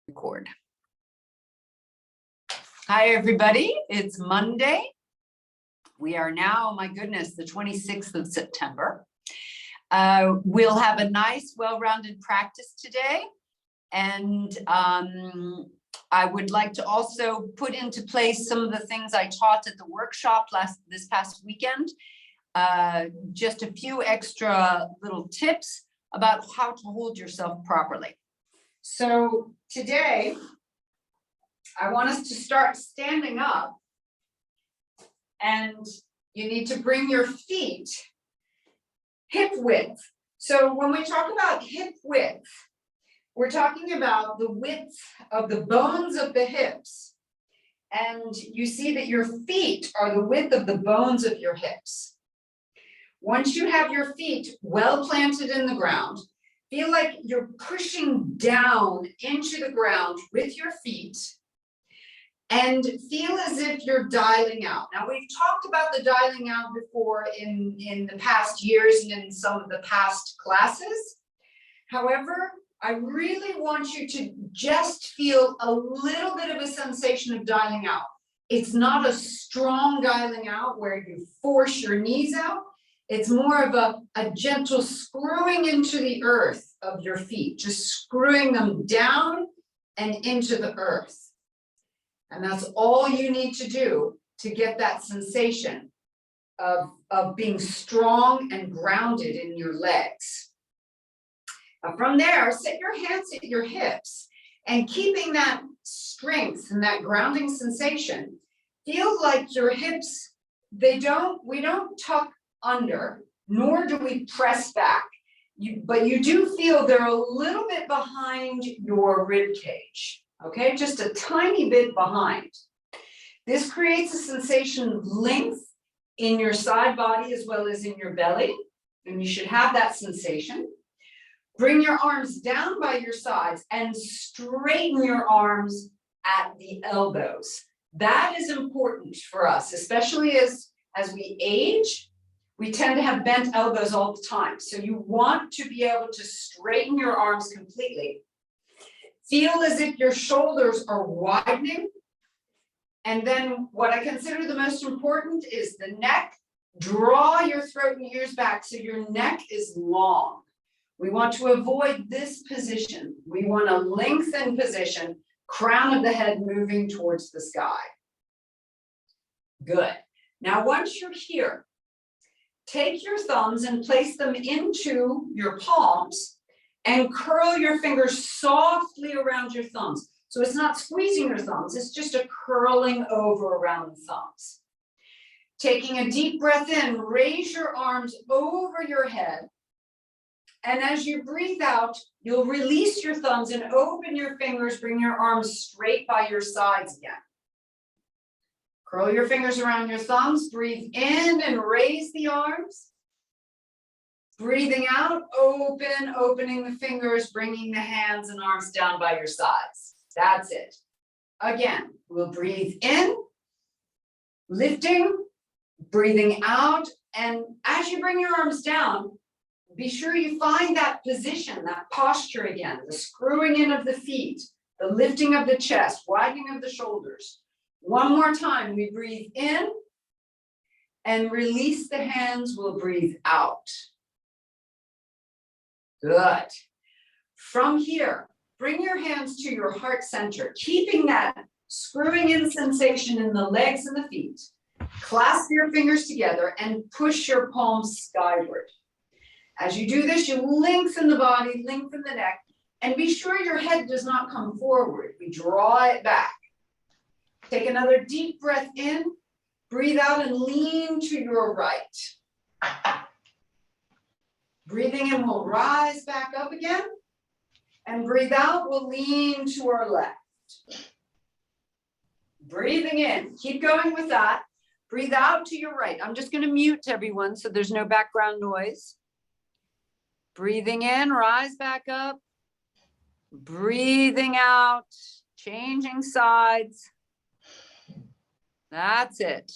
Record. Hi, everybody. It's Monday. We are now, my goodness, the 26th of September. We'll have a nice, well-rounded practice today. And I would like to also put into place some of the things I taught at the workshop this past weekend. Just a few extra little tips about how to hold yourself properly. So today, I want us to start standing up, and you need to bring your feet hip width. So when we talk about hip width, we're talking about the width of the bones of the hips. And you see that your feet are the width of the bones of your hips. Once you have your feet well planted in the ground, feel like you're pushing down into the ground with your feet and feel as if you're dialing out. Now, we've talked about the dialing out before in the past years and in some of the past classes. However, I really want you to just feel a little bit of a sensation of dialing out. It's not a strong dialing out where you force your knees out. It's more of a gentle screwing into the earth of your feet, just screwing them down and into the earth. And that's all you need to do to get that sensation of being strong and grounded in your legs. From there, set your hands at your hips and keeping that strength and that grounding sensation, feel like your hips, we don't tuck under, nor do we press back. But you do feel they're a little bit behind your rib cage, okay? Just a tiny bit behind. This creates a sensation of length in your side body as well as in your belly, and you should have that sensation. Bring your arms down by your sides and straighten your arms at the elbows. That is important for us, especially as we age. We tend to have bent elbows all the time. So you want to be able to straighten your arms completely. Feel as if your shoulders are widening. And then what I consider the most important is the neck. Draw your throat and ears back so your neck is long. We want to avoid this position. We want a lengthened position, crown of the head moving towards the sky. Good. Now, once you're here, take your thumbs and place them into your palms and curl your fingers softly around your thumbs. So it's not squeezing your thumbs, it's just a curling over around the thumbs. Taking a deep breath in, raise your arms over your head. And as you breathe out, you'll release your thumbs and open your fingers, bring your arms straight by your sides again. Curl your fingers around your thumbs, breathe in and raise the arms. Breathing out, opening the fingers, bringing the hands and arms down by your sides. That's it. Again, we'll breathe in, lifting, breathing out. And as you bring your arms down, be sure you find that position, that posture again, the screwing in of the feet, the lifting of the chest, widening of the shoulders. One more time, we breathe in and release the hands, we'll breathe out. Good. From here, bring your hands to your heart center, keeping that screwing in sensation in the legs and the feet. Clasp your fingers together and push your palms skyward. As you do this, you lengthen the body, lengthen the neck, and be sure your head does not come forward. We draw it back. Take another deep breath in, breathe out and lean to your right. Breathing in, we'll rise back up again. And breathe out, we'll lean to our left. Breathing in, keep going with that. Breathe out to your right. I'm just going to mute everyone so there's no background noise. Breathing in, rise back up. Breathing out, changing sides. That's it.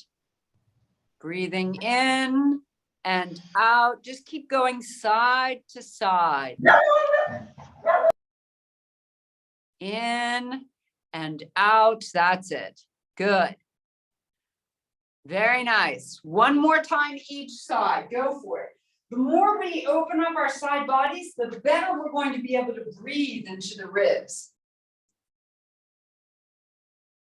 Breathing in and out. Just keep going side to side. In and out. That's it. Good. Very nice. One more time each side. Go for it. The more we open up our side bodies, the better we're going to be able to breathe into the ribs.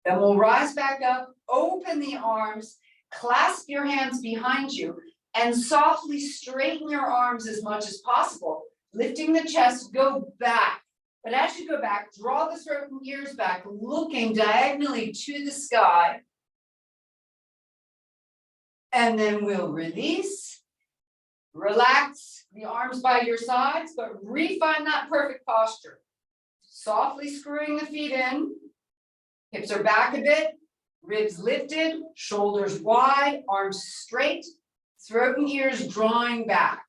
Then we'll rise back up, open the arms, clasp your hands behind you, and softly straighten your arms as much as possible. Lifting the chest, go back. But as you go back, draw the throat and ears back, looking diagonally to the sky. And then we'll release. Relax the arms by your sides, but refine that perfect posture. Softly screwing the feet in. Hips are back a bit, ribs lifted, shoulders wide, arms straight, throat and ears drawing back.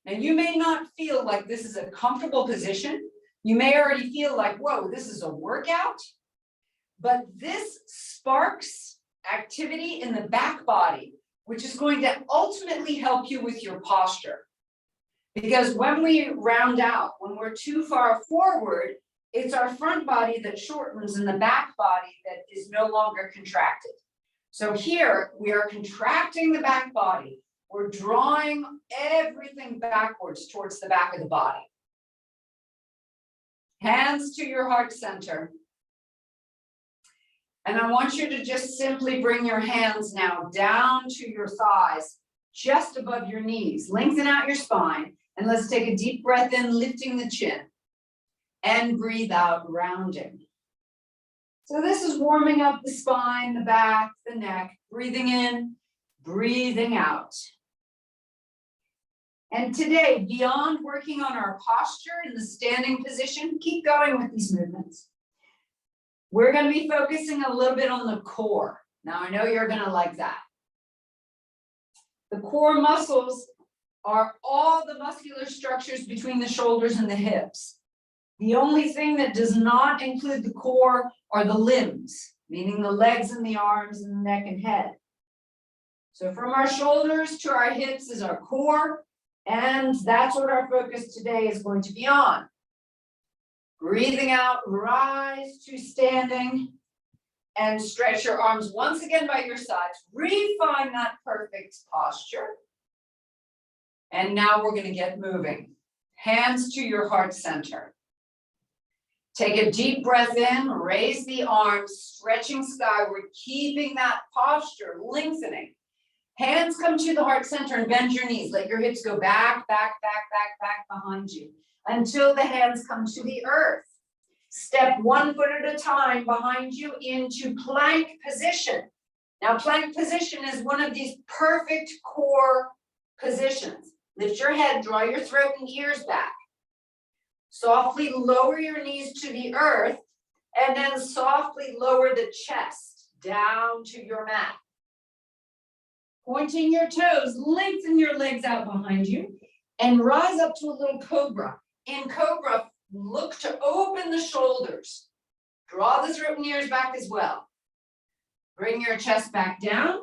Now you may not feel like this is a comfortable position. You may already feel like, whoa, this is a workout. But this sparks activity in the back body, which is going to ultimately help you with your posture. Because when we round out, when we're too far forward, it's our front body that shortens and the back body that is no longer contracted. So here we are contracting the back body. We're drawing everything backwards towards the back of the body. Hands to your heart center. And I want you to just simply bring your hands now down to your thighs, just above your knees. Lengthen out your spine. And let's take a deep breath in, lifting the chin. And breathe out, rounding. So this is warming up the spine, the back, the neck. Breathing in, breathing out. And today, beyond working on our posture in the standing position, keep going with these movements. We're going to be focusing a little bit on the core. Now, I know you're going to like that. The core muscles are all the muscular structures between the shoulders and the hips. The only thing that does not include the core are the limbs, meaning the legs and the arms and the neck and head. So from our shoulders to our hips is our core, and that's what our focus today is going to be on. Breathing out, rise to standing, and stretch your arms once again by your sides. Refine that perfect posture. And now we're going to get moving. Hands to your heart center. Take a deep breath in, raise the arms, stretching skyward, keeping that posture, lengthening. Hands come to the heart center and bend your knees. Let your hips go back, back, back, back, back behind you until the hands come to the earth. Step 1 foot at a time behind you into plank position. Now, plank position is one of these perfect core positions. Lift your head, draw your throat and ears back. Softly lower your knees to the earth, and then softly lower the chest down to your mat. Pointing your toes, lengthen your legs out behind you, and rise up to a little cobra. In cobra, look to open the shoulders. Draw the throat and ears back as well. Bring your chest back down.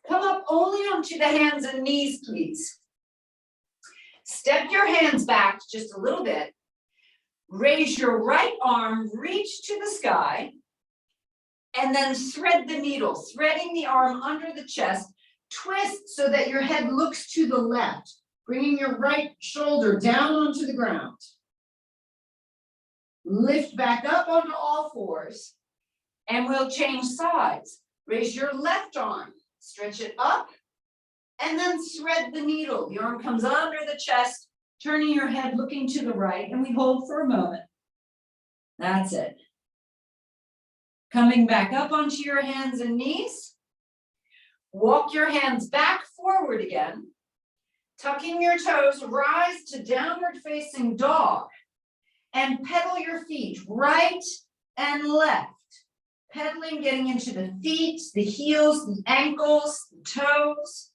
Come up only onto the hands and knees, please. Step your hands back just a little bit. Raise your right arm, reach to the sky, and then thread the needle, threading the arm under the chest. Twist so that your head looks to the left, bringing your right shoulder down onto the ground. Lift back up onto all fours, and we'll change sides. Raise your left arm, stretch it up, and then thread the needle. The arm comes under the chest, turning your head looking to the right, and we hold for a moment. That's it. Coming back up onto your hands and knees. Walk your hands back forward again. Tucking your toes, rise to downward facing dog. And pedal your feet right and left. Pedaling, getting into the feet, the heels, the ankles, the toes.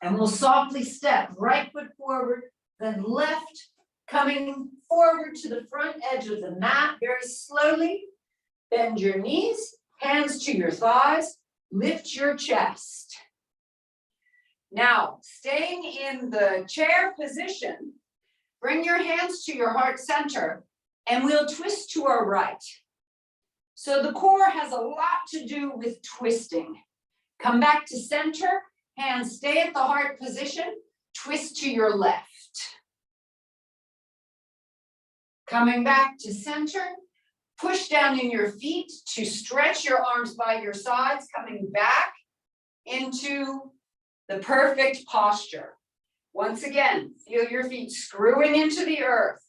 And we'll softly step right foot forward, then left, coming forward to the front edge of the mat very slowly. Bend your knees, hands to your thighs, lift your chest. Now, staying in the chair position, bring your hands to your heart center And we'll twist to our right. So the core has a lot to do with twisting. Come back to center, hands stay at the heart position, twist to your left. Coming back to center, push down in your feet to stretch your arms by your sides, coming back into the perfect posture. Once again, feel your feet screwing into the earth,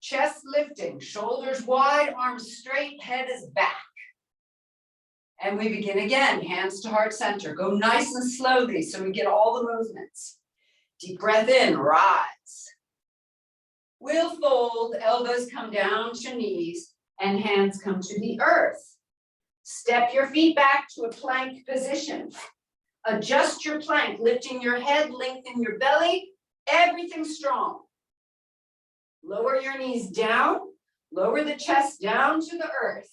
chest lifting, shoulders wide, arms straight, head is back. And we begin again, hands to heart center. Go nice and slowly so we get all the movements. Deep breath in, rise. We'll fold, elbows come down to knees, and hands come to the earth. Step your feet back to a plank position. Adjust your plank, lifting your head, lengthen your belly, everything strong. Lower your knees down, lower the chest down to the earth.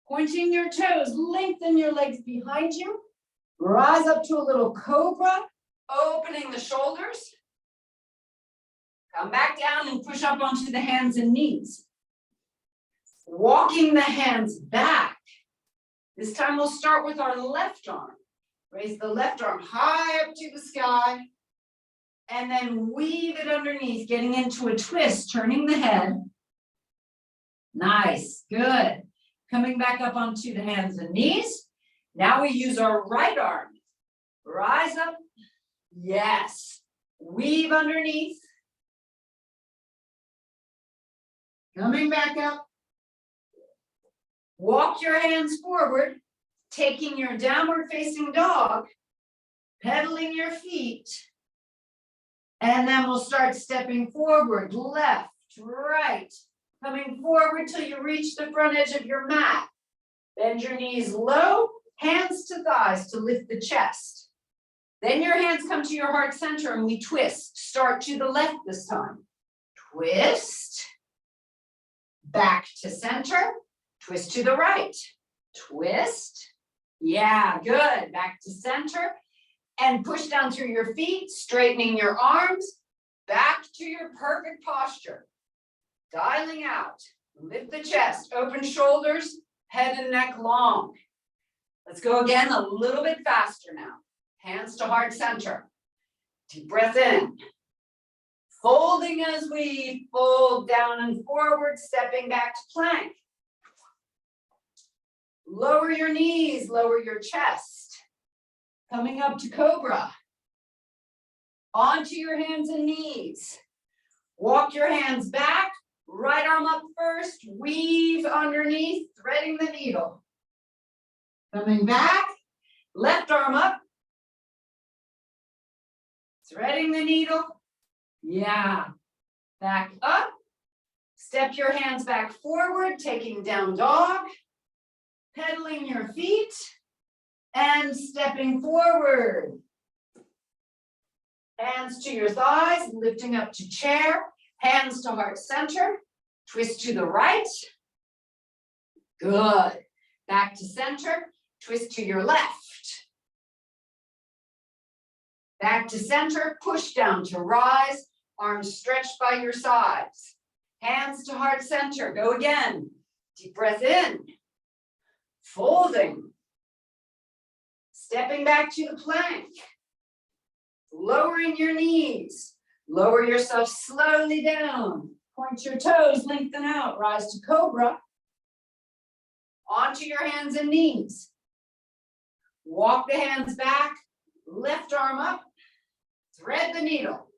Pointing your toes, lengthen your legs behind you. Rise up to a little cobra, opening the shoulders. Come back down and push up onto the hands and knees. Walking the hands back. This time we'll start with our left arm. Raise the left arm high up to the sky. And then weave it underneath, getting into a twist, turning the head. Nice, good. Coming back up onto the hands and knees. Now we use our right arm. Rise up. Yes. Weave underneath. Coming back up. Walk your hands forward, taking your downward facing dog, pedaling your feet. And then we'll start stepping forward, left, right. Coming forward till you reach the front edge of your mat. Bend your knees low, hands to thighs to lift the chest. Then your hands come to your heart center and we twist. Start to the left this time. Twist. Back to center. Twist to the right. Twist. Yeah, good. Back to center. And push down through your feet, straightening your arms. Back to your perfect posture. Dialing out, lift the chest, open shoulders, head and neck long. Let's go again a little bit faster now. Hands to heart center. Deep breath in. Folding as we fold down and forward, stepping back to plank. Lower your knees, lower your chest. Coming up to cobra. Onto your hands and knees. Walk your hands back. Right arm up first, weave underneath, threading the needle. Coming back, left arm up, threading the needle. Yeah, back up. Step your hands back forward, taking down dog, pedaling your feet, and stepping forward. Hands to your thighs, lifting up to chair. Hands to heart center, twist to the right. Good. Back to center, twist to your left. Back to center, push down to rise, arms stretched by your sides. Hands to heart center, go again. Deep breath in. Folding. Stepping back to the plank. Lowering your knees. Lower yourself slowly down. Point your toes, lengthen out. Rise to cobra. Onto your hands and knees. Walk the hands back. Left arm up. Thread the needle.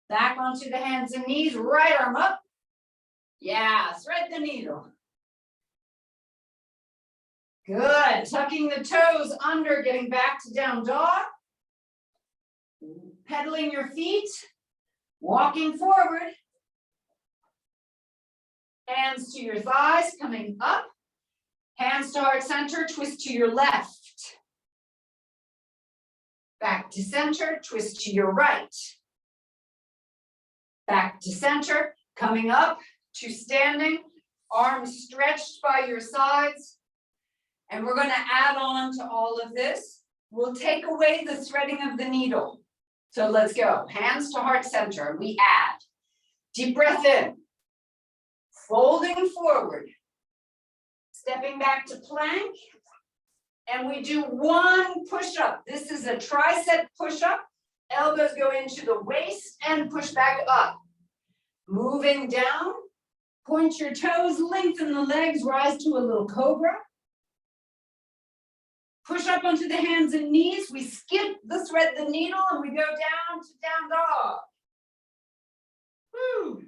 Back onto the hands and knees. Right arm up. Yeah, thread the needle. Good. Tucking the toes under, getting back to down dog. Pedaling your feet, walking forward, hands to your thighs, coming up, hands to heart center, twist to your left, back to center, twist to your right, back to center, coming up to standing, arms stretched by your sides, and we're going to add on to all of this. We'll take away the threading of the needle. So let's go. Hands to heart center. And we add. Deep breath in. Folding forward. Stepping back to plank. And we do one push-up. This is a tricep push-up. Elbows go into the waist and push back up. Moving down. Point your toes, lengthen the legs, rise to a little cobra. Push up onto the hands and knees. We skip the thread the needle and we go down to down dog. Woo.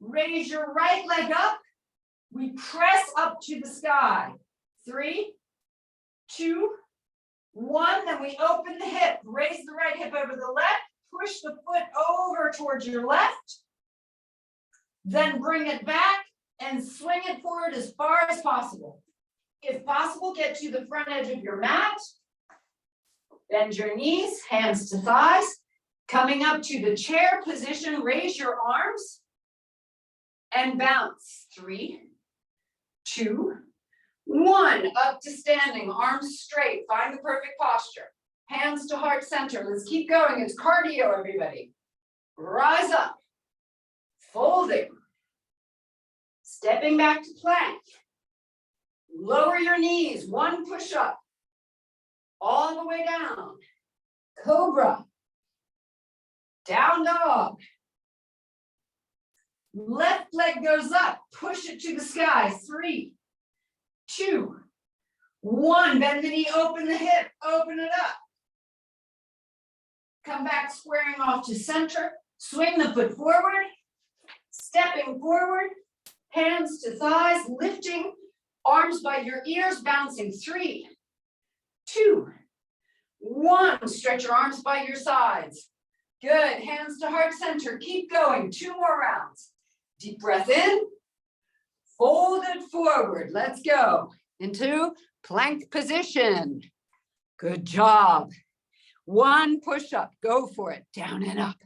Raise your right leg up. We press up to the sky. 3, 2, 1. Then we open the hip. Raise the right hip over the left. Push the foot over towards your left. Then bring it back and swing it forward as far as possible. If possible, get to the front edge of your mat. Bend your knees, hands to thighs. Coming up to the chair position, raise your arms and bounce. 3, 2, 1. Up to standing, arms straight. Find the perfect posture. Hands to heart center. Let's keep going. It's cardio, everybody. Rise up. Folding. Stepping back to plank. Lower your knees. One push-up. All the way down. Cobra. Down dog. Left leg goes up. Push it to the sky. 3, 2, 1. Bend the knee, open the hip, open it up. Come back squaring off to center. Swing the foot forward. Stepping forward. Hands to thighs, lifting. Arms by your ears, bouncing. 3, 2, 1. Stretch your arms by your sides. Good. Hands to heart center. Keep going. 2 more rounds. Deep breath in. Fold it forward. Let's go into plank position. Good job. 1 push-up. Go for it. Down and up.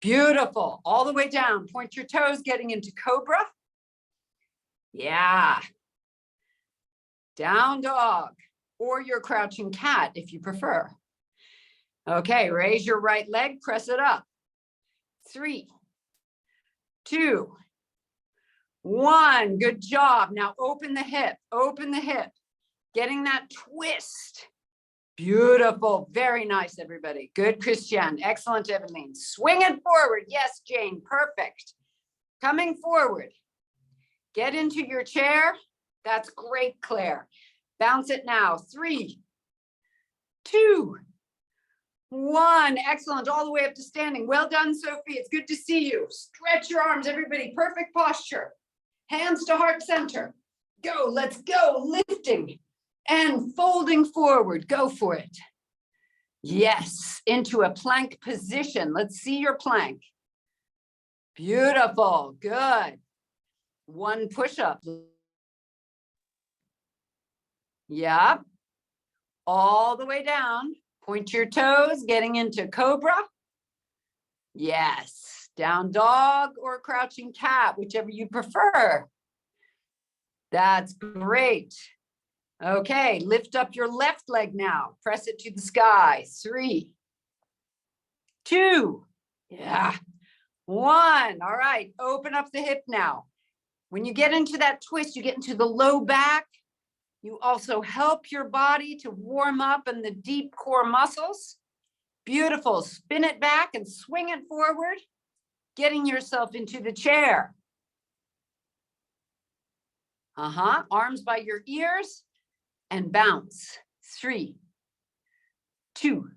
Beautiful. All the way down. Point your toes, getting into cobra. Yeah. Down dog, or your crouching cat if you prefer. Okay, raise your right leg, press it up. 3, 2, 1. Good job. Now open the hip, getting that twist. Beautiful. Very nice, everybody. Good, Christian. Excellent, Evelyn. Swing it forward. Yes, Jane. Perfect. Coming forward. Get into your chair. That's great, Claire. Bounce it now. 3, 2, 1. Excellent. All the way up to standing. Well done, Sophie. It's good to see you. Stretch your arms, everybody. Perfect posture. Hands to heart center. Go. Let's go. Lifting and folding forward. Go for it. Yes. Into a plank position. Let's see your plank. Beautiful. Good. 1 push-up. Yep. All the way down. Point your toes, getting into cobra. Yes. Down dog or crouching cat, whichever you prefer. That's great. Okay, lift up your left leg now. Press it to the sky. 3, 2, yeah, 1. All right, open up the hip now. When you get into that twist, you get into the low back. You also help your body to warm up in the deep core muscles. Beautiful. Spin it back and swing it forward, getting yourself into the chair. Arms by your ears and bounce. 3, 2,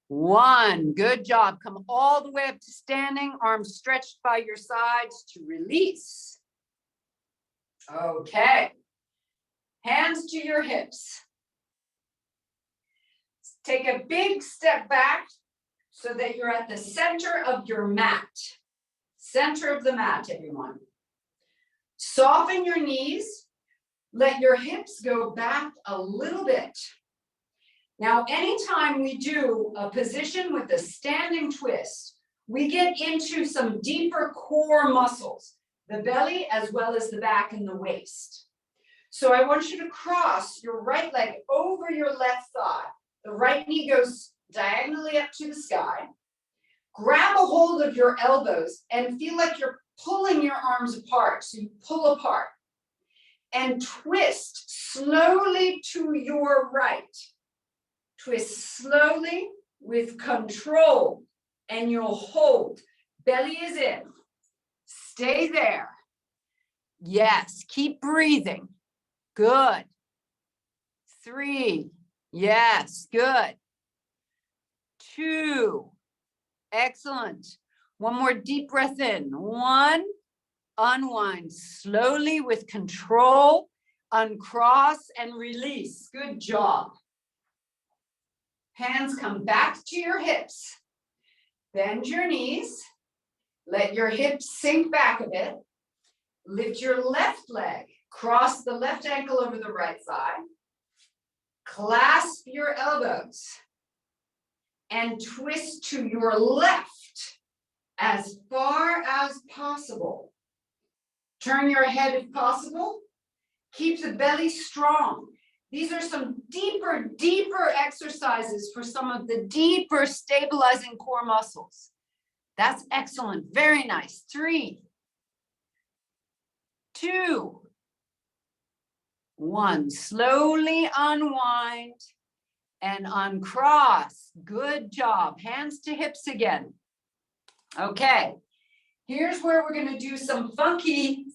1. Good job. Come all the way up to standing, arms stretched by your sides to release. Okay. Hands to your hips. Take a big step back so that you're at the center of your mat. Center of the mat, everyone. Soften your knees. Let your hips go back a little bit. Now, anytime we do a position with a standing twist, we get into some deeper core muscles, the belly as well as the back and the waist. So I want you to cross your right leg over your left thigh. The right knee goes diagonally up to the sky. Grab a hold of your elbows and feel like you're pulling your arms apart. So you pull apart and twist slowly to your right. Twist slowly with control and you'll hold. Belly is in. Stay there. Yes, keep breathing. Good. 3. Yes, good. 2. Excellent. One more deep breath in. 1. Unwind slowly with control. Uncross and release. Good job. Hands come back to your hips. Bend your knees. Let your hips sink back a bit. Lift your left leg. Cross the left ankle over the right side. Clasp your elbows. And twist to your left as far as possible. Turn your head if possible. Keep the belly strong. These are some deeper exercises for some of the deeper stabilizing core muscles. That's excellent. Very nice. 3, 2, 1. Slowly unwind and uncross. Good job. Hands to hips again. Okay. Here's where we're going to do some funky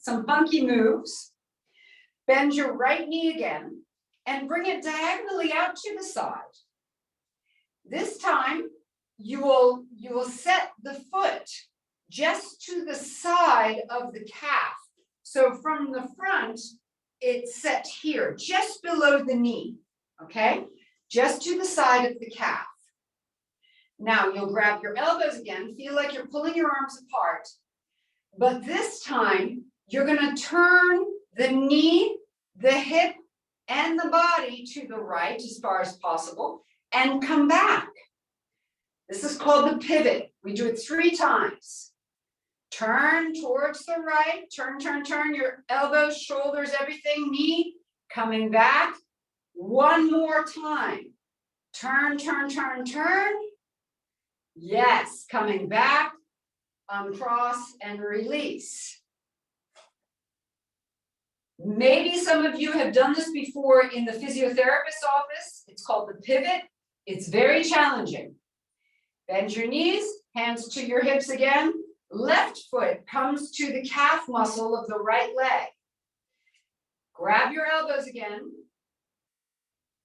moves. Bend your right knee again and bring it diagonally out to the side. This time you will set the foot just to the side of the calf. So from the front, it's set here, just below the knee, okay? Just to the side of the calf. Now you'll grab your elbows again, feel like you're pulling your arms apart, but this time you're gonna turn the knee, the hip, and the body to the right as far as possible and come back. This is called the pivot. We do it 3 times. Turn towards the right, turn, your elbows, shoulders, everything, knee, coming back. One more time. Turn. Yes, coming back, uncross and release. Maybe some of you have done this before in the physiotherapist's office. It's called the pivot. It's very challenging. Bend your knees, hands to your hips again. Left foot comes to the calf muscle of the right leg. Grab your elbows again.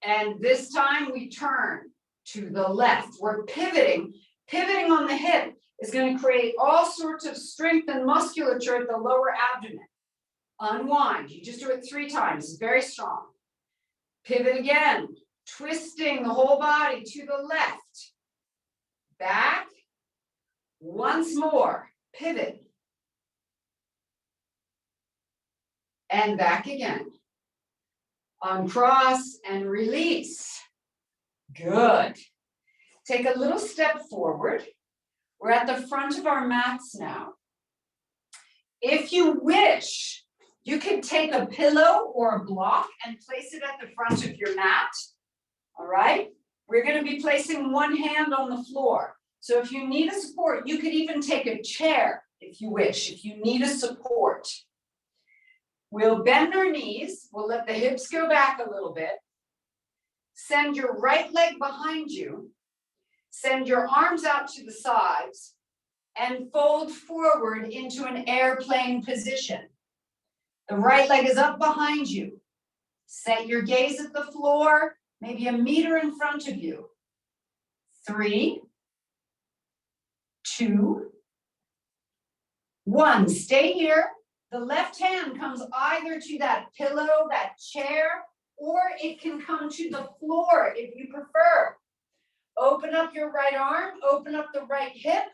And this time we turn to the left. We're pivoting. Pivoting on the hip is going to create all sorts of strength and musculature at the lower abdomen. Unwind. You just do it 3 times. It's very strong. Pivot again. Twisting the whole body to the left. Back. Once more. Pivot. And back again. Uncross and release. Good. Take a little step forward. We're at the front of our mats now. If you wish, you can take a pillow or a block and place it at the front of your mat. All right? We're going to be placing one hand on the floor. So if you need a support, you could even take a chair if you wish, if you need a support. We'll bend our knees. We'll let the hips go back a little bit. Send your right leg behind you. Send your arms out to the sides and fold forward into an airplane position. The right leg is up behind you. Set your gaze at the floor, maybe a meter in front of you. 3, 2, 1. Stay here. The left hand comes either to that pillow, that chair, or it can come to the floor if you prefer. Open up your right arm, open up the right hip.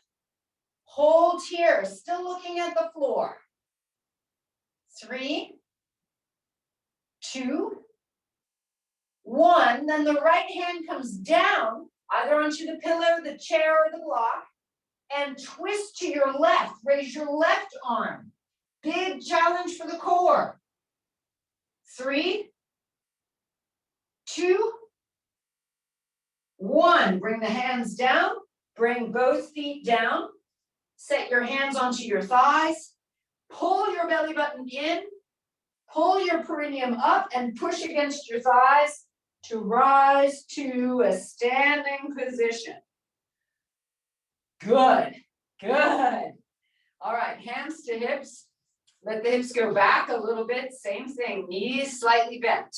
Hold here, still looking at the floor. 3, 2, 1. Then the right hand comes down, either onto the pillow, the chair, or the block, and twist to your left. Raise your left arm. Big challenge for the core. 3, 2, 1, bring the hands down, bring both feet down, set your hands onto your thighs, pull your belly button in, pull your perineum up and push against your thighs to rise to a standing position. Good, good. All right, hands to hips. Let the hips go back a little bit. Same thing, knees slightly bent.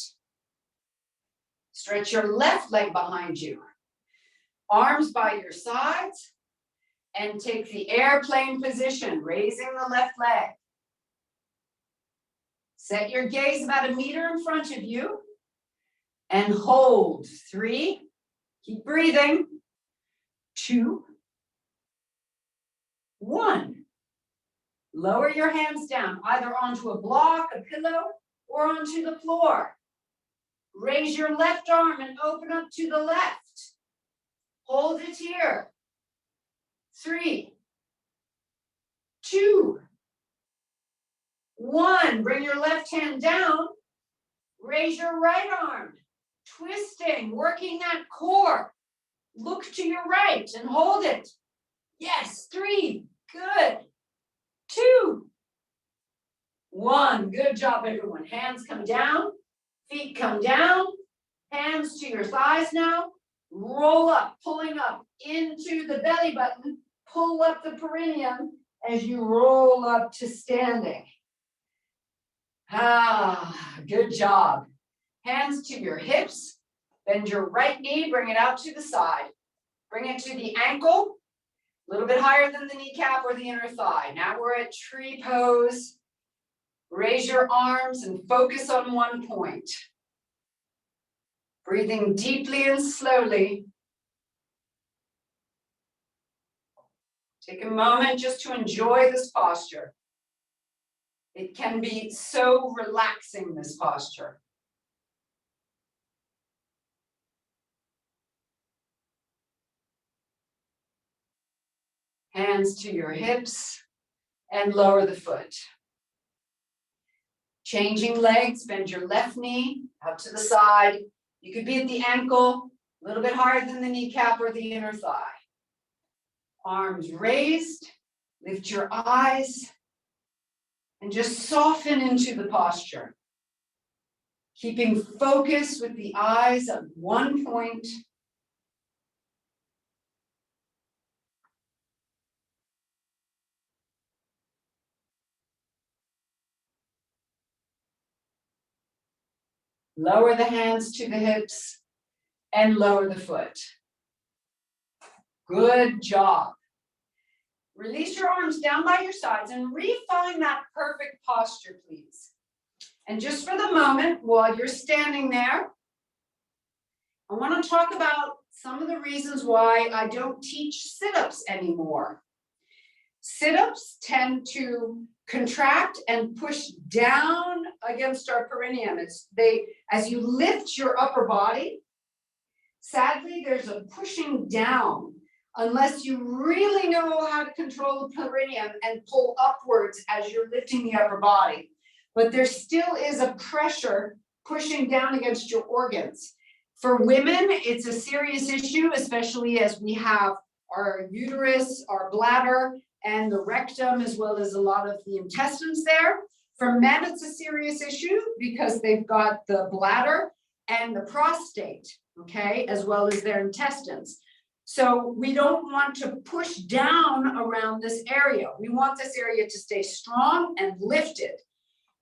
Stretch your left leg behind you. Arms by your sides. And take the airplane position, raising the left leg. Set your gaze about 1 meter in front of you. And hold. 3. Keep breathing. 2. 1. Lower your hands down, either onto a block, a pillow, or onto the floor. Raise your left arm and open up to the left. Hold it here. 3, 2, 1. Bring your left hand down. Raise your right arm. Twisting, working that core. Look to your right and hold it. Yes, 3. Good. 2, 1. Good job, everyone. Hands come down. Feet come down. Hands to your thighs now. Roll up, pulling up into the belly button. Pull up the perineum as you roll up to standing. Good job. Hands to your hips. Bend your right knee, bring it out to the side. Bring it to the ankle, a little bit higher than the kneecap or the inner thigh. Now we're at tree pose. Raise your arms and focus on one point. Breathing deeply and slowly. Take a moment just to enjoy this posture. It can be so relaxing, this posture. Hands to your hips and lower the foot. Changing legs, bend your left knee out to the side. You could be at the ankle, a little bit higher than the kneecap or the inner thigh. Arms raised, lift your eyes, and just soften into the posture. Keeping focus with the eyes on one point. Lower the hands to the hips and lower the foot. Good job. Release your arms down by your sides and refine that perfect posture, please. And just for the moment, while you're standing there, I want to talk about some of the reasons why I don't teach sit-ups anymore. Sit-ups tend to contract and push down against our perineum. As you lift your upper body, sadly, there's a pushing down unless you really know how to control the perineum and pull upwards as you're lifting the upper body. But there still is a pressure pushing down against your organs. For women, it's a serious issue, especially as we have our uterus, our bladder, and the rectum, as well as a lot of the intestines there. For men, it's a serious issue because they've got the bladder and the prostate, okay, as well as their intestines. So we don't want to push down around this area. We want this area to stay strong and lifted.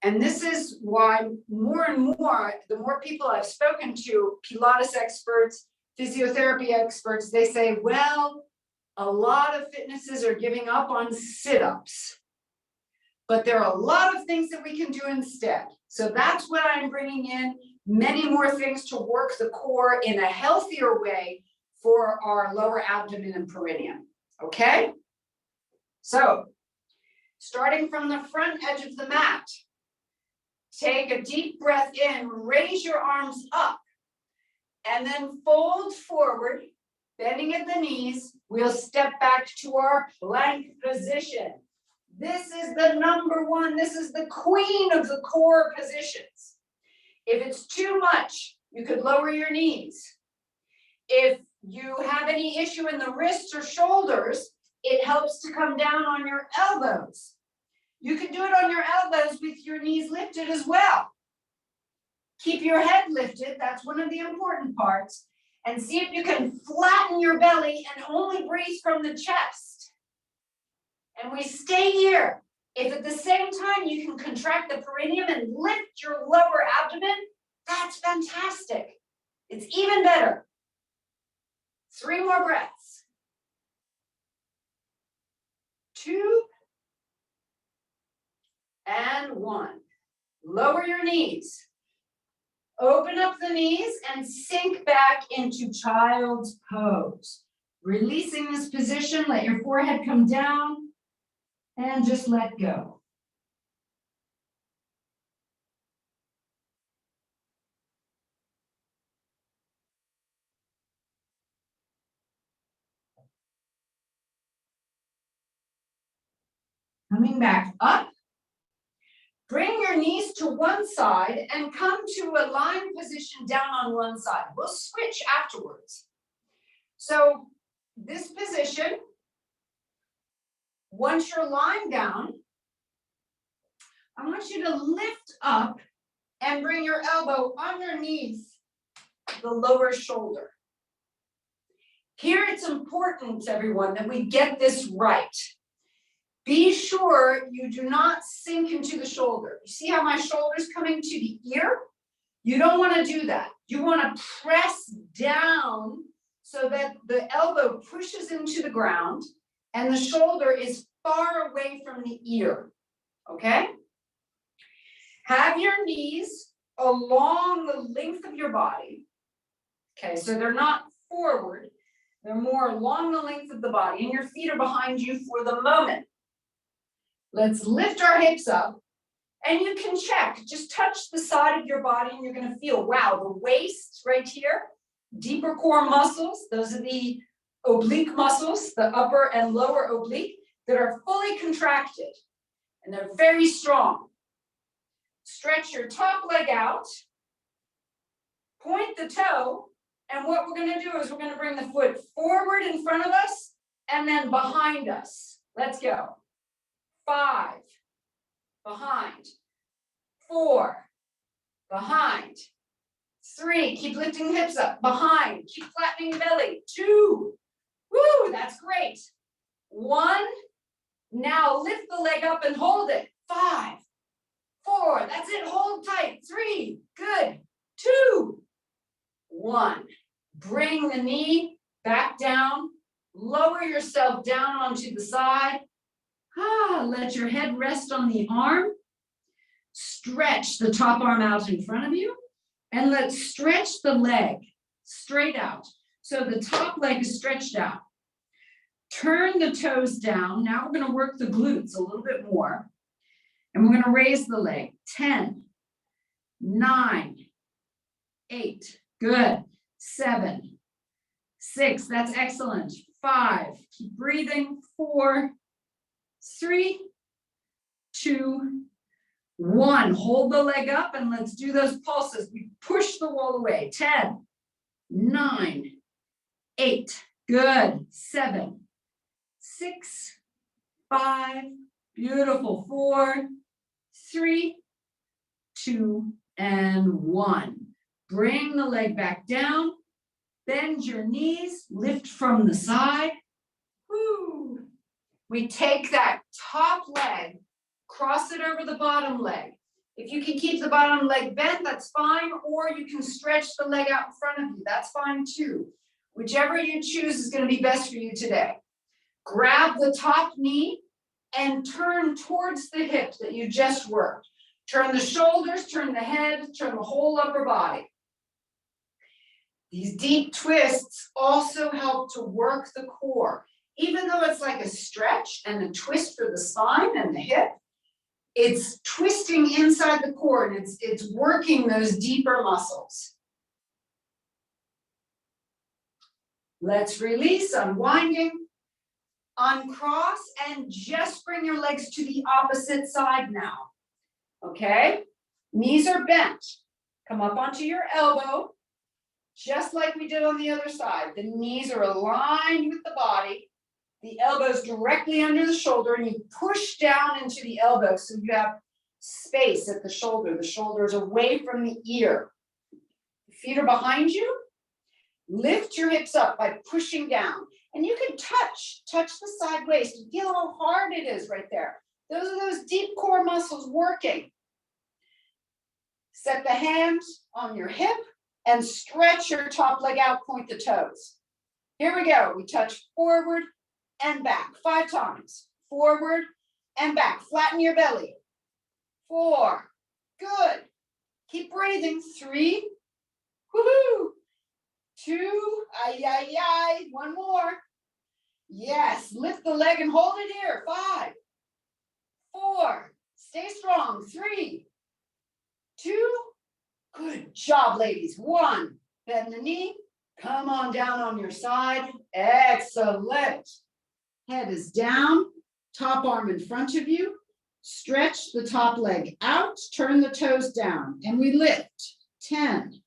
And this is why more and more, the more people I've spoken to, Pilates experts, physiotherapy experts, they say, well, a lot of fitnesses are giving up on sit-ups. But there are a lot of things that we can do instead. So that's what I'm bringing in, many more things to work the core in a healthier way for our lower abdomen and perineum, okay? So, starting from the front edge of the mat, take a deep breath in, raise your arms up, and then fold forward, bending at the knees. We'll step back to our plank position. This is the number one, this is the queen of the core positions. If it's too much, you could lower your knees. If you have any issue in the wrists or shoulders, it helps to come down on your elbows. You can do it on your elbows with your knees lifted as well. Keep your head lifted, that's one of the important parts, and see if you can flatten your belly and only breathe from the chest. And we stay here. If at the same time you can contract the perineum and lift your lower abdomen, that's fantastic. It's even better. 3 more breaths. 2 and 1. Lower your knees. Open up the knees and sink back into child's pose. Releasing this position, let your forehead come down and just let go. Coming back up. Bring your knees to one side and come to a lying position down on one side. We'll switch afterwards. So this position, once you're lying down, I want you to lift up and bring your elbow underneath the lower shoulder. Here it's important, everyone, that we get this right. Be sure you do not sink into the shoulder. You see how my shoulder's coming to the ear? You don't want to do that. You want to press down so that the elbow pushes into the ground and the shoulder is far away from the ear, okay? Have your knees along the length of your body, okay? So they're not forward, they're more along the length of the body, and your feet are behind you for the moment. Let's lift our hips up, and you can check, just touch the side of your body and you're gonna feel, wow, the waist right here, deeper core muscles, those are the oblique muscles, the upper and lower oblique, that are fully contracted, and they're very strong. Stretch your top leg out, point the toe, and what we're gonna do is we're gonna bring the foot forward in front of us, and then behind us. Let's go. 5, behind, 4, behind, 3, keep lifting the hips up, behind, keep flattening the belly, 2, woo, that's great, 1, now lift the leg up and hold it, 5, 4, that's it, hold tight, 3, good, 2, 1, bring the knee back down, lower yourself down onto the side. Let your head rest on the arm. Stretch the top arm out in front of you. And let's stretch the leg straight out. So the top leg is stretched out. Turn the toes down. Now we're going to work the glutes a little bit more. And we're going to raise the leg. 10, 9, 8. Good. 7, 6. That's excellent. 5. Keep breathing. 4, 3, 2, 1. Hold the leg up and let's do those pulses. We push the wall away. 10, 9, 8. Good. 7, 6, 5. Beautiful. 4, 3, 2, and 1. Bring the leg back down. Bend your knees. Lift from the side. Woo. We take that top leg, cross it over the bottom leg. If you can keep the bottom leg bent, that's fine, or you can stretch the leg out in front of you. That's fine too. Whichever you choose is going to be best for you today. Grab the top knee and turn towards the hip that you just worked. Turn the shoulders, turn the head, turn the whole upper body. These deep twists also help to work the core. Even though it's like a stretch and a twist for the spine and the hip, it's twisting inside the core and it's working those deeper muscles. Let's release, unwinding, uncross, and just bring your legs to the opposite side now. Okay? Knees are bent. Come up onto your elbow. just like we did on the other side. The knees are aligned with the body, the elbows directly under the shoulder, and you push down into the elbow so you have space at the shoulder. The shoulder is away from the ear. The feet are behind you. Lift your hips up by pushing down. And you can touch the side waist. Feel how hard it is right there. Those are those deep core muscles working. Set the hands on your hip and stretch your top leg out, point the toes. Here we go. We touch forward and back 5 times. Forward and back. Flatten your belly. 4. Good. Keep breathing. 3. Woohoo. 2. Ay, ay, ay. 1 more. Yes. Lift the leg and hold it here. 5. 4. Stay strong. 3. 2. Good job, ladies. 1. Bend the knee. Come on down on your side. Excellent. Head is down. Top arm in front of you. Stretch the top leg out. Turn the toes down. And we lift. 10.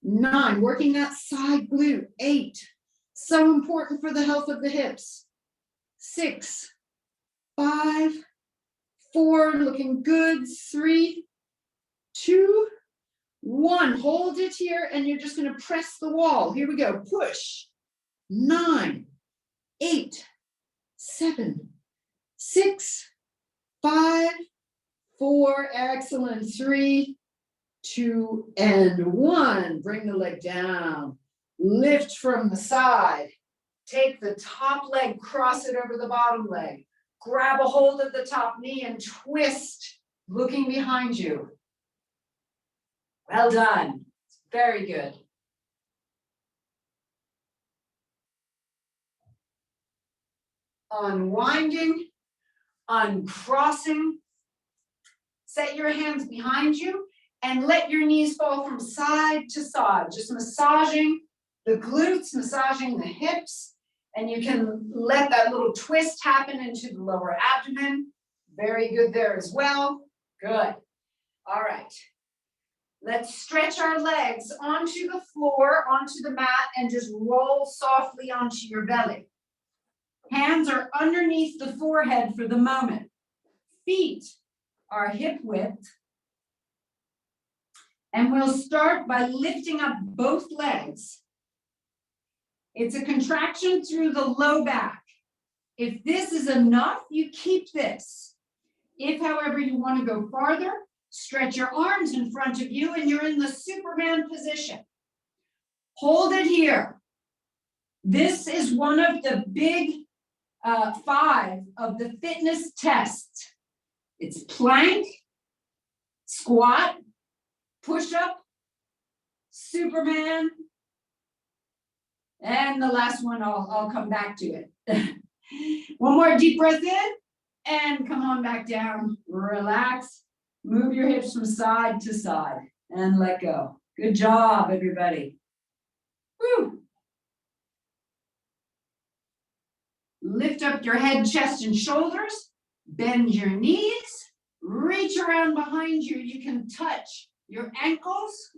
9. Working that side glute. 8. So important for the health of the hips. 6. 5. 4. Looking good. 3. 2. 1, hold it here, and you're just going to press the wall. Here we go. Push. 9, 8, 7, 6, 5, 4. Excellent. 3, 2, and 1. Bring the leg down. Lift from the side. Take the top leg, cross it over the bottom leg. Grab a hold of the top knee and twist, looking behind you. Well done. Very good. Unwinding, uncrossing. Set your hands behind you and let your knees fall from side to side. Just massaging the glutes, massaging the hips, and you can let that little twist happen into the lower abdomen. Very good there as well. Good. All right. Let's stretch our legs onto the floor, onto the mat, and just roll softly onto your belly. Hands are underneath the forehead for the moment. Feet are hip width. And we'll start by lifting up both legs. It's a contraction through the low back. If this is enough, you keep this. If, however, you want to go farther, stretch your arms in front of you and you're in the Superman position. Hold it here. This is one of the big 5 of the fitness tests. It's plank, squat, push-up, Superman, and the last one, I'll come back to it. One more deep breath in and come on back down. Relax. Move your hips from side to side and let go. Good job, everybody. Woo. Lift up your head, chest, and shoulders. Bend your knees. Reach around behind you. You can touch your ankles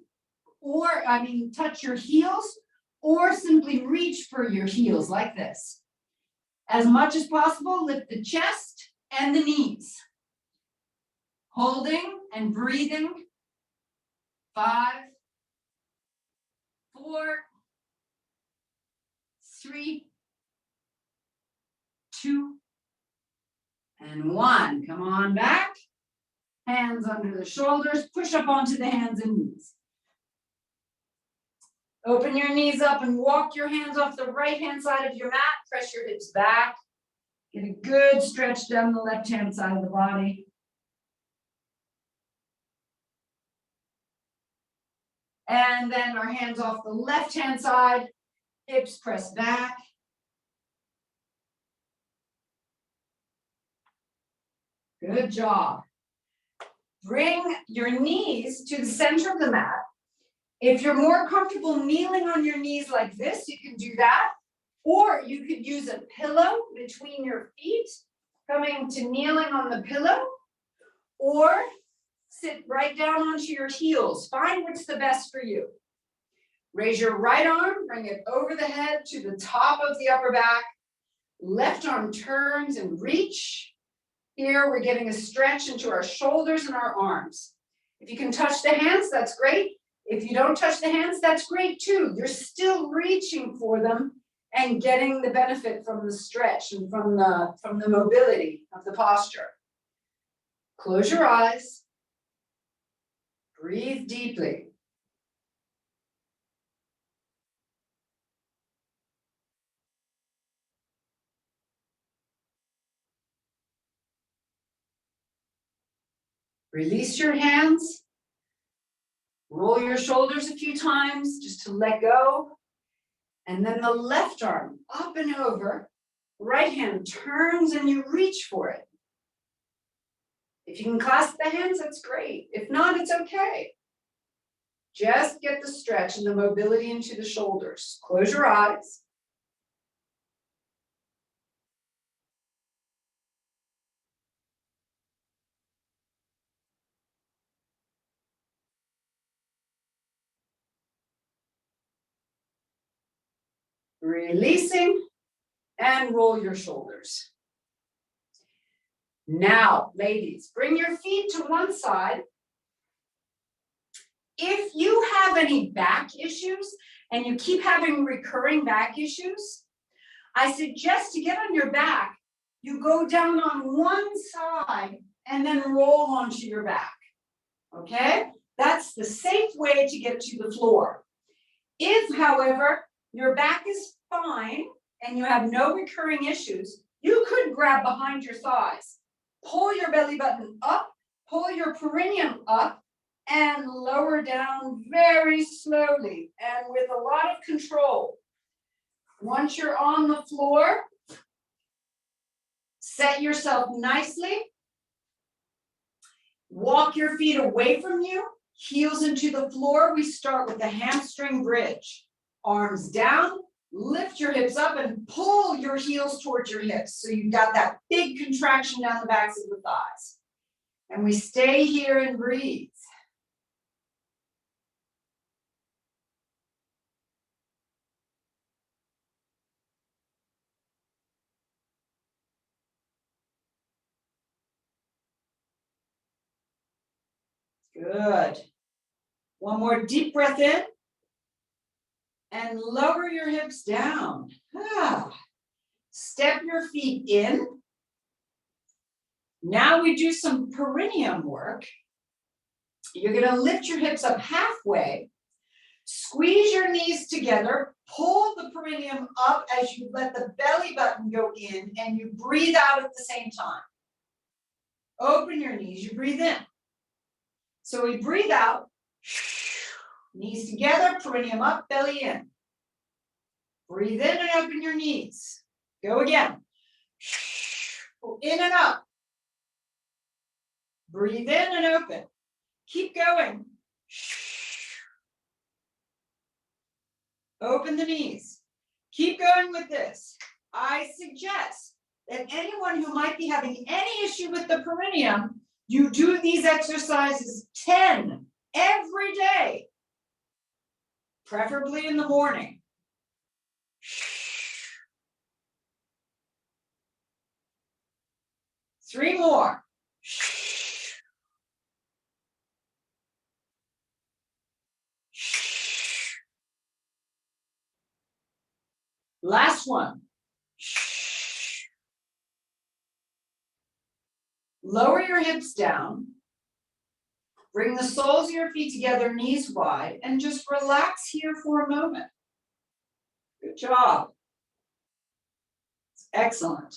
touch your heels or simply reach for your heels like this. As much as possible, lift the chest and the knees. Holding and breathing. 5, 4, 3, 2, and 1. Come on back. Hands under the shoulders. Push up onto the hands and knees. Open your knees up and walk your hands off the right-hand side of your mat. Press your hips back. Get a good stretch down the left-hand side of the body. And then our hands off the left-hand side, hips pressed back. Good job. Bring your knees to the center of the mat. If you're more comfortable kneeling on your knees like this, you can do that. Or you could use a pillow between your feet, coming to kneeling on the pillow. Or sit right down onto your heels. Find what's the best for you. Raise your right arm, bring it over the head to the top of the upper back. Left arm turns and reach. Here we're getting a stretch into our shoulders and our arms. If you can touch the hands, that's great. If you don't touch the hands, that's great too. You're still reaching for them and getting the benefit from the stretch and from the mobility of the posture. Close your eyes. Breathe deeply. Release your hands. Roll your shoulders a few times just to let go. And then the left arm up and over. Right hand turns and you reach for it. If you can clasp the hands, that's great. If not, it's okay. Just get the stretch and the mobility into the shoulders. Close your eyes. Releasing and roll your shoulders. Now, ladies, bring your feet to one side. If you have any back issues and you keep having recurring back issues, I suggest to get on your back, you go down on one side and then roll onto your back. Okay? That's the safe way to get to the floor. If, however, your back is fine and you have no recurring issues, you could grab behind your thighs, pull your belly button up, pull your perineum up, and lower down very slowly and with a lot of control. Once you're on the floor, set yourself nicely. Walk your feet away from you, heels into the floor. We start with the hamstring bridge. Arms down, lift your hips up and pull your heels towards your hips. So you've got that big contraction down the backs of the thighs. And we stay here and breathe. Good. One more deep breath in. And lower your hips down. Step your feet in. Now we do some perineum work. You're going to lift your hips up halfway. Squeeze your knees together. Pull the perineum up as you let the belly button go in and you breathe out at the same time. Open your knees. You breathe in. So we breathe out. Knees together, perineum up, belly in. Breathe in and open your knees. Go again. Go in and up. Breathe in and open. Keep going. Open the knees. Keep going with this. I suggest that anyone who might be having any issue with the perineum, you do these exercises 10 every day. Preferably in the morning. 3 more. Last one. Lower your hips down. Bring the soles of your feet together, knees wide, and just relax here for a moment. Good job. It's excellent.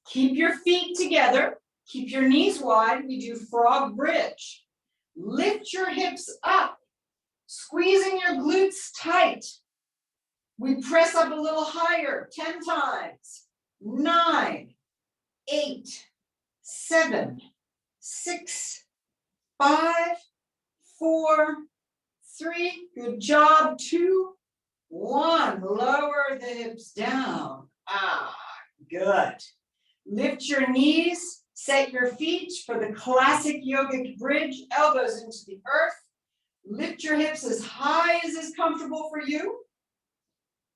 Keep your feet together. Keep your knees wide. We do frog bridge. Lift your hips up, squeezing your glutes tight. We press up a little higher, 10 times. 9, 8, 7, 6, 5, 4, 3. Good job. 2, 1. Lower the hips down. Good. Lift your knees, set your feet for the classic yogic bridge, elbows into the earth. Lift your hips as high as is comfortable for you.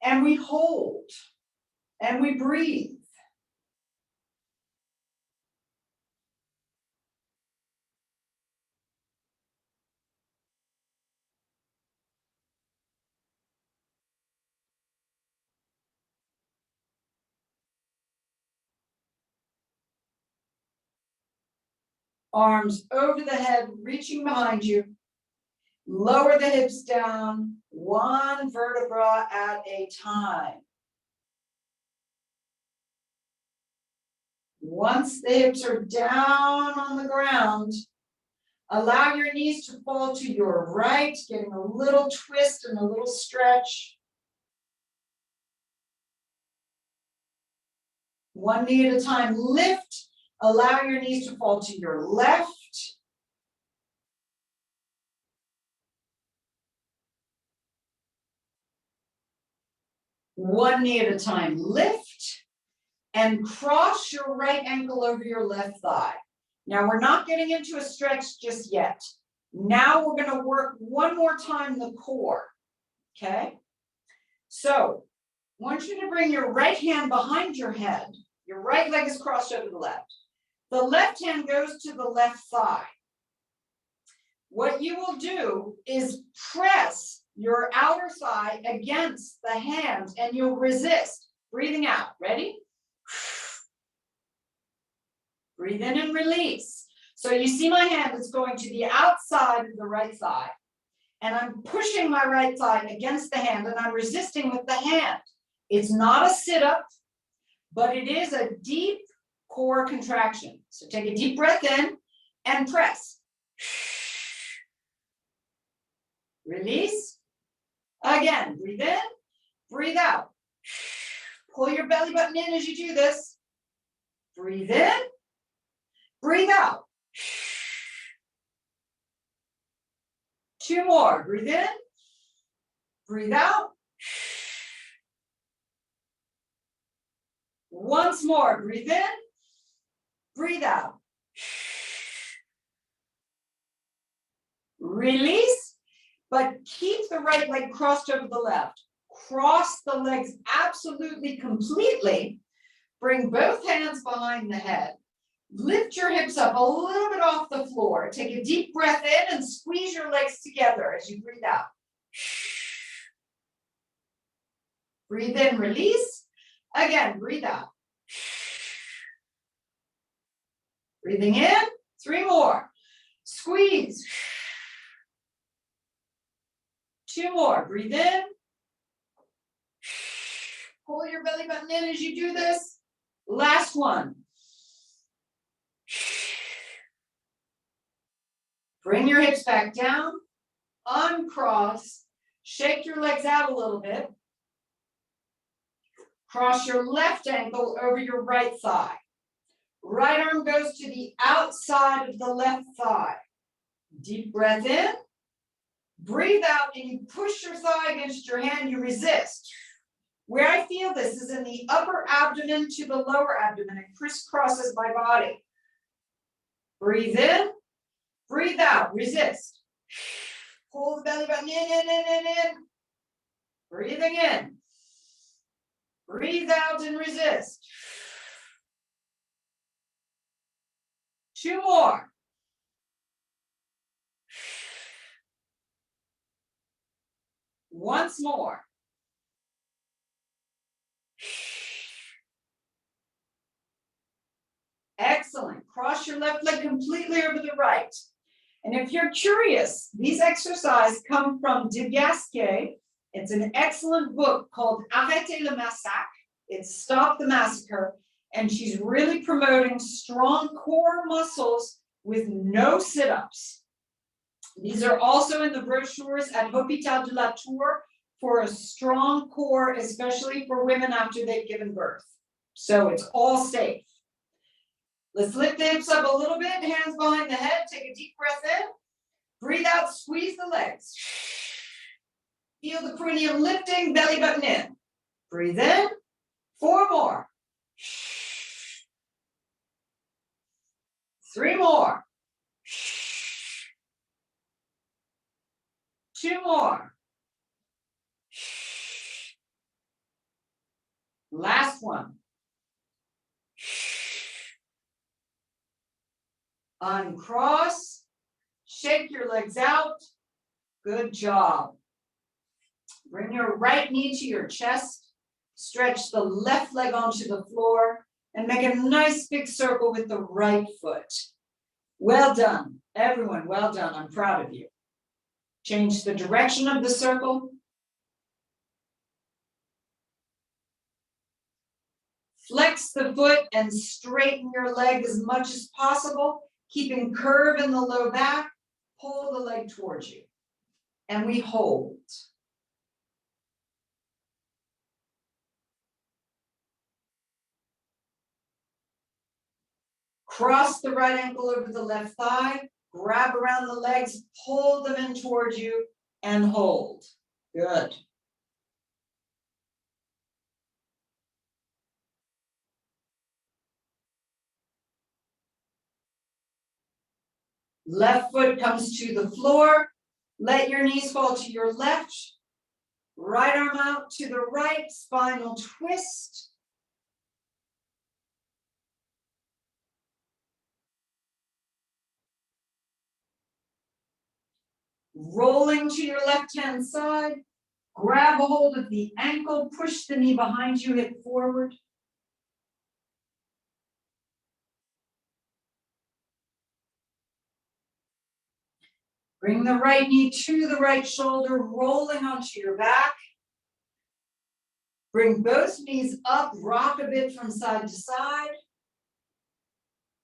And we hold. And we breathe. Arms over the head, reaching behind you. Lower the hips down, one vertebra at a time. Once the hips are down on the ground, allow your knees to fall to your right, getting a little twist and a little stretch. One knee at a time, lift. Allow your knees to fall to your left. One knee at a time, lift. And cross your right ankle over your left thigh. Now we're not getting into a stretch just yet. Now we're going to work one more time the core. Okay? So, I want you to bring your right hand behind your head. Your right leg is crossed over the left. The left hand goes to the left thigh. What you will do is press your outer thigh against the hand and you'll resist. Breathing out. Ready? Breathe in and release. So you see my hand is going to the outside of the right thigh. And I'm pushing my right thigh against the hand and I'm resisting with the hand. It's not a sit-up, but it is a deep core contraction. So take a deep breath in and press. Release. Again, breathe in, breathe out. Pull your belly button in as you do this. Breathe in, breathe out. Two more. Breathe in, breathe out. Once more. Breathe in, breathe out. Release, but keep the right leg crossed over the left. Cross the legs absolutely completely. Bring both hands behind the head. Lift your hips up a little bit off the floor. Take a deep breath in and squeeze your legs together as you breathe out. Breathe in, release. Again, breathe out. Breathing in, three more. Squeeze. Two more. Breathe in. Pull your belly button in as you do this. Last one. Bring your hips back down. Uncross. Shake your legs out a little bit. Cross your left ankle over your right thigh. Right arm goes to the outside of the left thigh. Deep breath in. Breathe out and you push your thigh against your hand. You resist. Where I feel this is in the upper abdomen to the lower abdomen. It crisscrosses my body. Breathe in. Breathe out. Resist. Pull the belly button in. Breathing in. Breathe out and resist. Two more. Once more. Excellent. Cross your left leg completely over the right. And if you're curious, these exercises come from de Gasquet. It's an excellent book called Arrêtez le Massacre. It's Stop the Massacre. And she's really promoting strong core muscles with no sit-ups. These are also in the brochures at Hôpital de la Tour for a strong core, especially for women after they've given birth. So it's all safe. Let's lift the hips up a little bit, hands behind the head, take a deep breath in. Breathe out, squeeze the legs. Feel the perineum lifting, belly button in. Breathe in, 4 more. 3 more. 2 more. Last one. Uncross. Shake your legs out. Good job. Bring your right knee to your chest. Stretch the left leg onto the floor and make a nice big circle with the right foot. Well done, everyone, well done. I'm proud of you. Change the direction of the circle. Flex the foot and straighten your leg as much as possible, keeping curve in the low back. Pull the leg towards you. And we hold. Cross the right ankle over the left thigh, grab around the legs, pull them in towards you, and hold. Good. Left foot comes to the floor. Let your knees fall to your left. Right arm out to the right, spinal twist. Rolling to your left-hand side. Grab a hold of the ankle, push the knee behind you, hip forward. Bring the right knee to the right shoulder, rolling onto your back. Bring both knees up, rock a bit from side to side.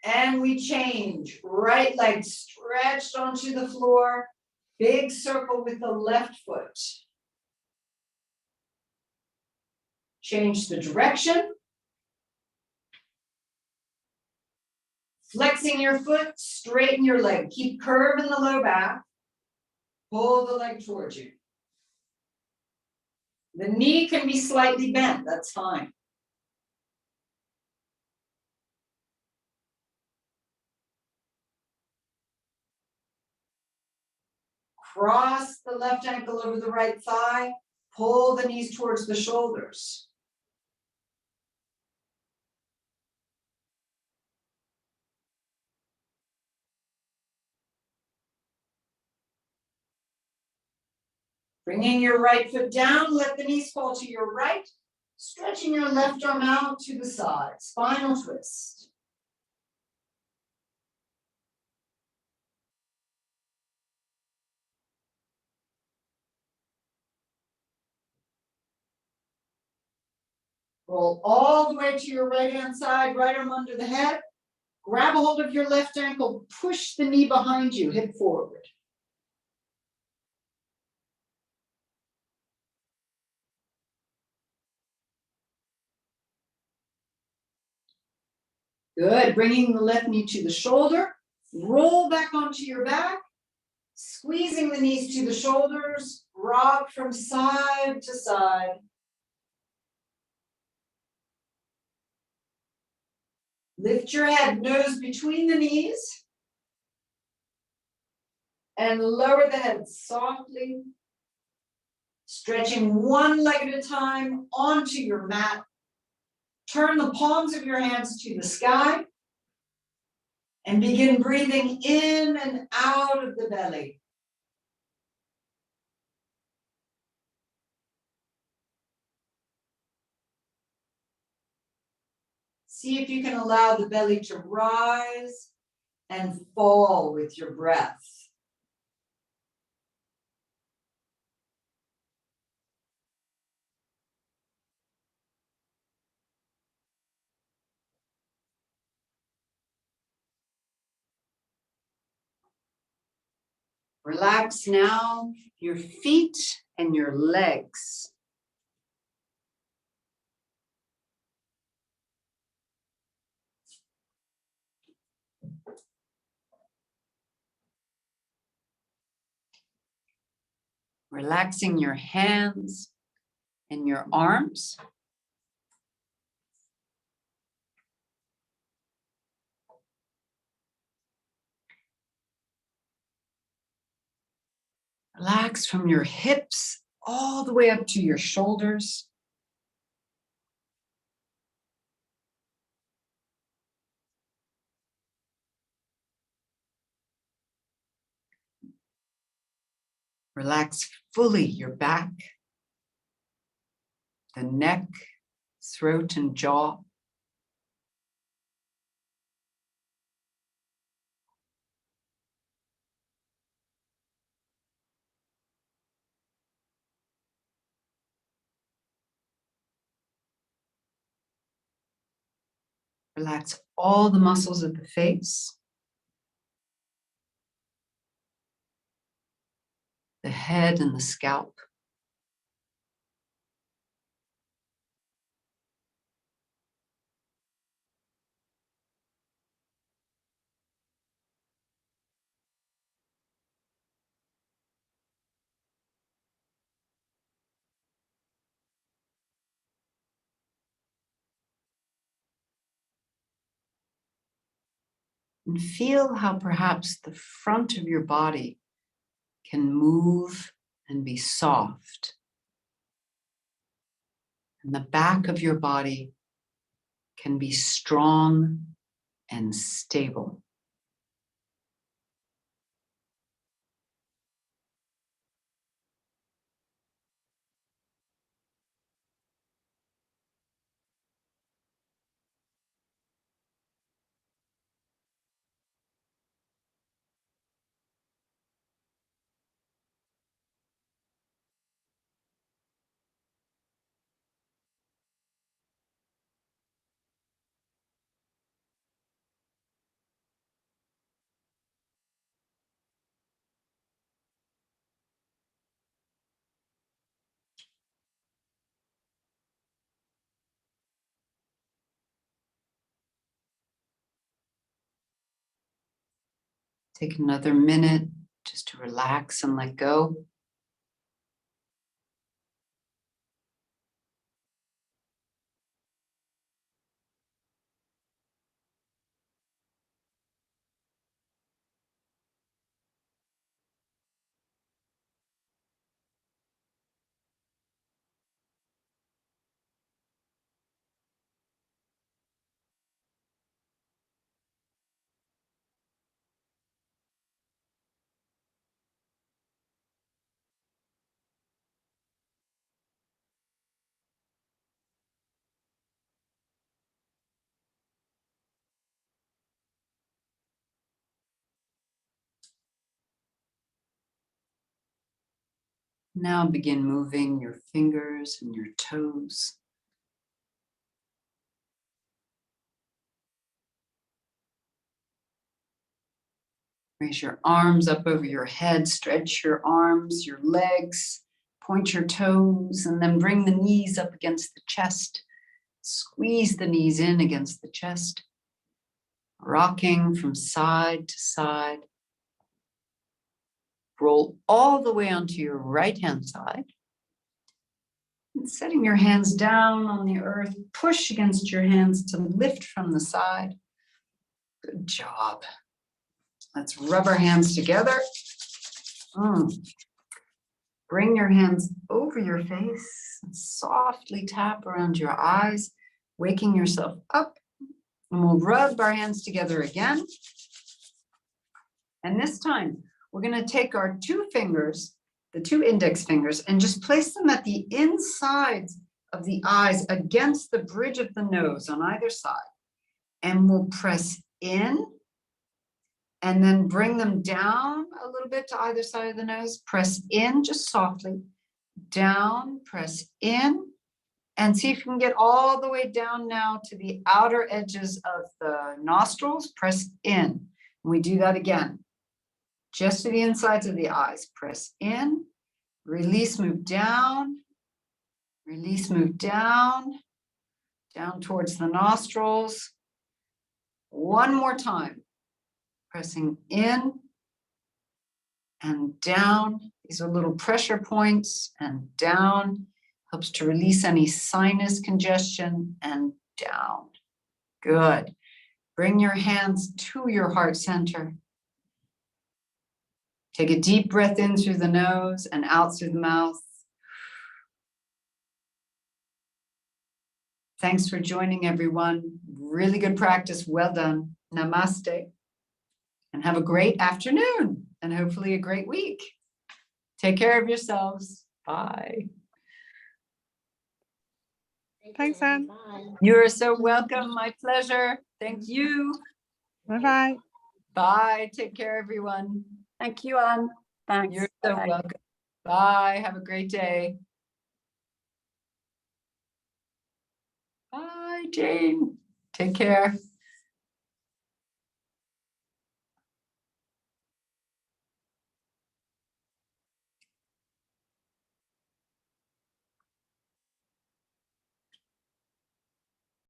And we change. Right leg stretched onto the floor. Big circle with the left foot. Change the direction. Flexing your foot, straighten your leg. Keep curve in the low back. Pull the leg towards you. The knee can be slightly bent, that's fine. Cross the left ankle over the right thigh. Pull the knees towards the shoulders. Bringing your right foot down, let the knees fall to your right. Stretching your left arm out to the side, spinal twist. Roll all the way to your right-hand side, right arm under the head. Grab a hold of your left ankle, push the knee behind you, hip forward. Good, bringing the left knee to the shoulder. Roll back onto your back. Squeezing the knees to the shoulders, rock from side to side. Lift your head, nose between the knees. And lower the head softly. Stretching one leg at a time onto your mat. Turn the palms of your hands to the sky. And begin breathing in and out of the belly. See if you can allow the belly to rise and fall with your breath. Relax now your feet and your legs. Relaxing your hands and your arms. Relax from your hips all the way up to your shoulders. Relax fully your back, the neck, throat, and jaw. Relax all the muscles of the face, the head, and the scalp. And feel how perhaps the front of your body can move and be soft. And the back of your body can be strong and stable. Take another minute just to relax and let go. Now begin moving your fingers and your toes. Raise your arms up over your head, stretch your arms, your legs, point your toes, and then bring the knees up against the chest. Squeeze the knees in against the chest, rocking from side to side. Roll all the way onto your right-hand side. And setting your hands down on the earth, push against your hands to lift from the side. Good job. Let's rub our hands together. Bring your hands over your face and softly tap around your eyes, waking yourself up. And we'll rub our hands together again. And this time, we're going to take our two fingers, the two index fingers, and just place them at the insides of the eyes against the bridge of the nose on either side. And we'll press in and then bring them down a little bit to either side of the nose. Press in just softly, down, press in, and see if you can get all the way down now to the outer edges of the nostrils. Press in. And we do that again. Just to the insides of the eyes. Press in, release, move down, release, move down, down towards the nostrils. One more time. Pressing in and down. These are little pressure points, and down. Helps to release any sinus congestion, and down. Good. Bring your hands to your heart center. Take a deep breath in through the nose and out through the mouth. Thanks for joining, everyone. Really good practice. Well done. Namaste. And have a great afternoon and hopefully a great week. Take care of yourselves. Bye. Thanks, Anne. You're so welcome. My pleasure. Thank you. Bye-bye. Bye. Take care, everyone. Thank you, Anne. Thanks. You're so Bye. welcome. Bye. Have a great day. Bye, Jane. Take care.